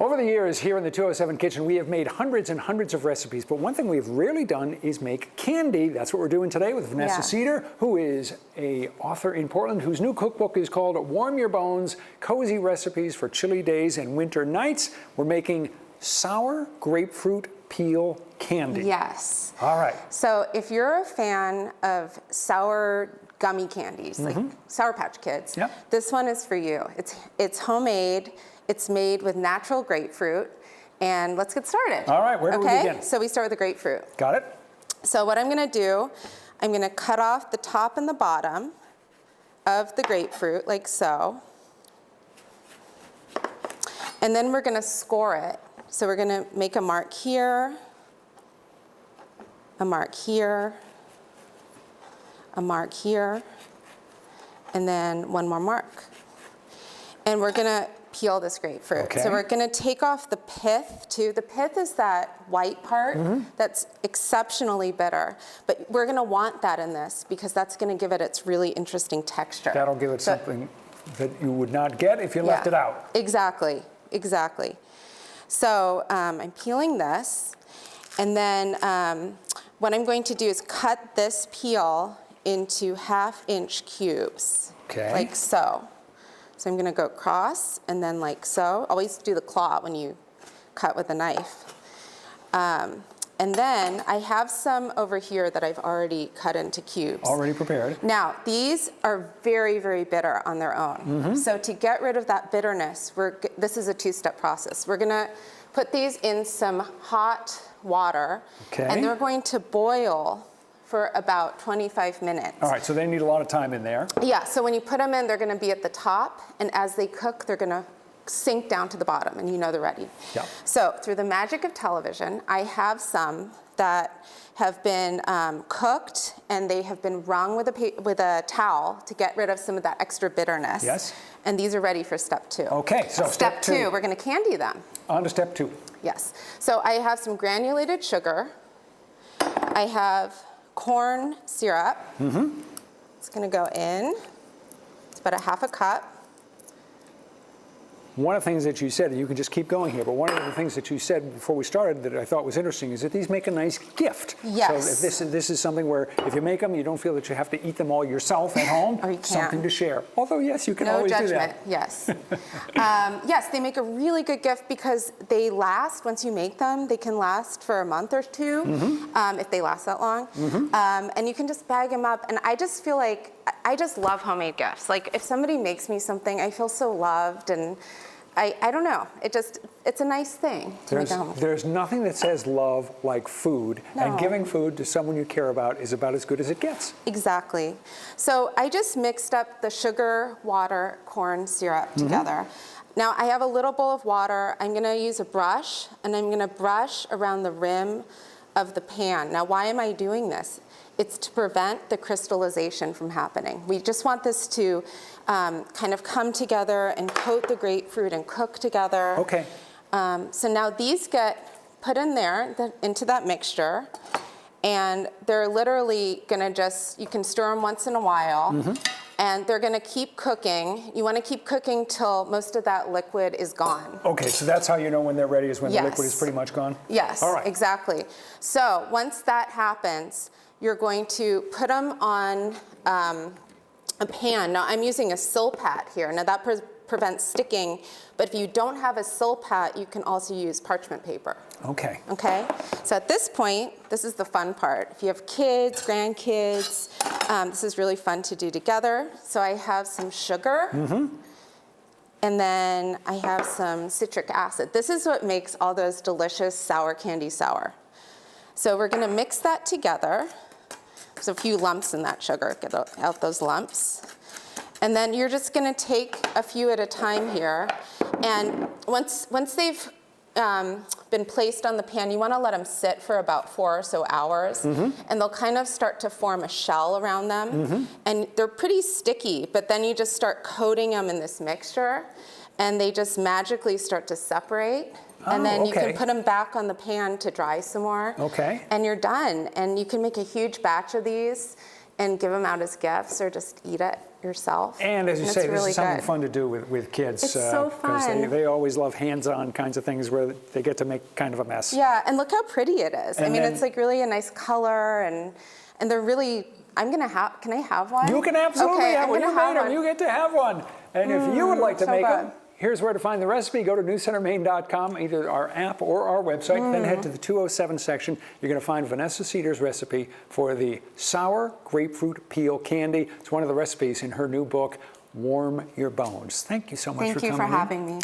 Over the years here in the 207 kitchen, we have made hundreds and hundreds of recipes, but one thing we've rarely done is make candy. That's what we're doing today with Vanessa Cedar, who is an author in Portland, whose new cookbook is called Warm Your Bones, Cozy Recipes for Chilly Days and Winter Nights. We're making sour grapefruit peel candy. Yes. All right. So if you're a fan of sour gummy candies, like Sour Patch Kids, this one is for you. It's homemade. It's made with natural grapefruit. And let's get started. All right, where do we begin? So we start with the grapefruit. Got it. So what I'm gonna do, I'm gonna cut off the top and the bottom of the grapefruit, like so. And then we're gonna score it. So we're gonna make a mark here, a mark here, a mark here, and then one more mark. And we're gonna peel this grapefruit. Okay. So we're gonna take off the pith too. The pith is that white part that's exceptionally bitter, but we're gonna want that in this because that's gonna give it its really interesting texture. That'll give it something that you would not get if you left it out. Exactly, exactly. So I'm peeling this, and then what I'm going to do is cut this peel into 1/2-inch cubes, like so. So I'm gonna go across and then like so. Always do the claw when you cut with a knife. And then I have some over here that I've already cut into cubes. Already prepared. Now, these are very, very bitter on their own. So to get rid of that bitterness, this is a two-step process. We're gonna put these in some hot water, and they're going to boil for about 25 minutes. All right, so they need a lot of time in there. Yeah, so when you put them in, they're gonna be at the top, and as they cook, they're gonna sink down to the bottom, and you know they're ready. Yeah. So through the magic of television, I have some that have been cooked, and they have been wrung with a towel to get rid of some of that extra bitterness. Yes. And these are ready for step 2. Okay, so step 2, we're gonna candy them. On to step 2. Yes. So I have some granulated sugar. I have corn syrup. It's gonna go in. It's about 1/2 cup. One of the things that you said, and you can just keep going here, but one of the things that you said before we started that I thought was interesting is that these make a nice gift. Yes. So if this is something where if you make them, you don't feel that you have to eat them all yourself at home. Or you can't. Something to share. Although, yes, you can always do that. Yes. Yes, they make a really good gift because they last, once you make them, they can last for a month or two, if they last that long. And you can just bag them up. And I just feel like, I just love homemade gifts. Like if somebody makes me something, I feel so loved, and I don't know, it's a nice thing to make at home. There's nothing that says love like food, and giving food to someone you care about is about as good as it gets. Exactly. So I just mixed up the sugar, water, corn syrup together. Now I have a little bowl of water. I'm gonna use a brush, and I'm gonna brush around the rim of the pan. Now why am I doing this? It's to prevent the crystallization from happening. We just want this to kind of come together and coat the grapefruit and cook together. Okay. So now these get put in there, into that mixture, and they're literally gonna you can stir them once in a while, and they're gonna keep cooking. You wanna keep cooking till most of that liquid is gone. Okay, so that's how you know when they're ready, is when the liquid is pretty much gone? Yes, all right. Exactly. So once that happens, you're going to put them on a pan. Now I'm using a Silpat here. Now that prevents sticking, but if you don't have a Silpat, you can also use parchment paper. Okay. Okay? So at this point, this is the fun part. If you have kids, grandkids, this is really fun to do together. So I have some sugar, and then I have some citric acid. This is what makes all those delicious sour candy sour. So we're gonna mix that together. There's a few lumps in that sugar, get out those lumps. And then you're just gonna take a few at a time here. And once they've been placed on the pan, you wanna let them sit for about 4 or so hours. And they'll kind of start to form a shell around them. And they're pretty sticky, but then you just start coating them in this mixture, and they just magically start to separate. And then you can put them back on the pan to dry some more. Okay. And you're done. And you can make a huge batch of these. and give them out as gifts or just eat it yourself. And as you say, this is something fun to do with kids. It's so fun. Because they always love hands-on kinds of things where they get to make kind of a mess. Yeah, and look how pretty it is. And I mean, then, it's like really a nice color, and they're really, can I have one? You can absolutely have one. You made them, one. you get to have one. And if you would like to so make good. them, here's where to find the recipe. Go to newcentermaine.com, either our app or our website, then head to the 207 section. You're going to find Vanessa Cedar's recipe for the sour grapefruit peel candy. It's one of the recipes in her new book, Warm Your Bones. Thank you so much for coming in. Thank you for having me.